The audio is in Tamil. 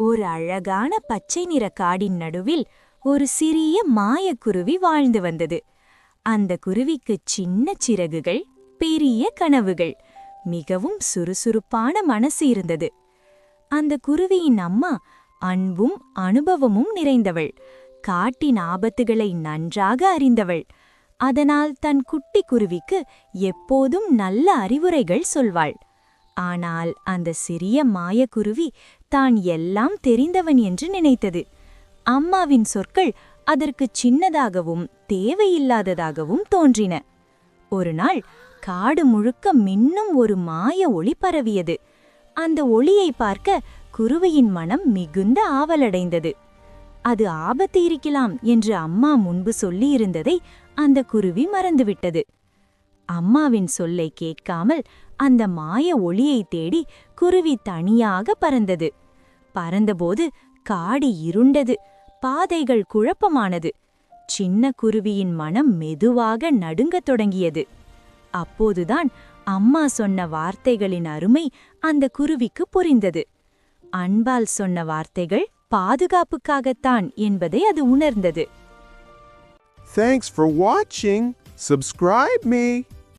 ஒரு அழகான பச்சை நிற காடின் நடுவில் ஒரு சிறிய மாயக்குருவி வாழ்ந்து வந்தது. அந்த குருவிக்கு சின்ன சிறகுகள், பெரிய கனவுகள், மிகவும் சுறுசுறுப்பான மனசு இருந்தது. அந்த குருவியின் அம்மா அன்பும் அனுபவமும் நிறைந்தவள், காட்டின் ஆபத்துகளை நன்றாக அறிந்தவள். அதனால் தன் குட்டி குருவிக்கு எப்போதும் நல்ல அறிவுரைகள் சொல்வாள். ஆனால் அந்த சிறிய மாயக்குருவி தான் எல்லாம் தெரிந்தவன் என்று நினைத்தது. அம்மாவின் சொற்கள் அதற்கு சின்னதாகவும் தேவையில்லாததாகவும் தோன்றின. ஒரு நாள் காடு முழுக்க மின்னும் ஒரு மாய ஒளி பரவியது. அந்த ஒளியை பார்க்க குருவியின் மனம் மிகுந்த ஆவலடைந்தது. அது ஆபத்து இருக்கலாம் என்று அம்மா முன்பு சொல்லியிருந்ததை அந்த குருவி மறந்துவிட்டது. அம்மாவின் சொல்லை கேட்காமல் அந்த மாய ஒளியை தேடி குருவி தனியாக பறந்தது. பறந்தபோது காடு இருண்டது, பாதைகள் குழப்பமானது. சின்ன குருவியின் மனம் மெதுவாக நடுங்கத் தொடங்கியது. அப்போதுதான் அம்மா சொன்ன வார்த்தைகளின் அருமை அந்த குருவிக்கு புரிந்தது. அன்பால் சொன்ன வார்த்தைகள் பாதுகாப்புக்காகத்தான் என்பதை அது உணர்ந்தது. Thanks for watching. Subscribe me.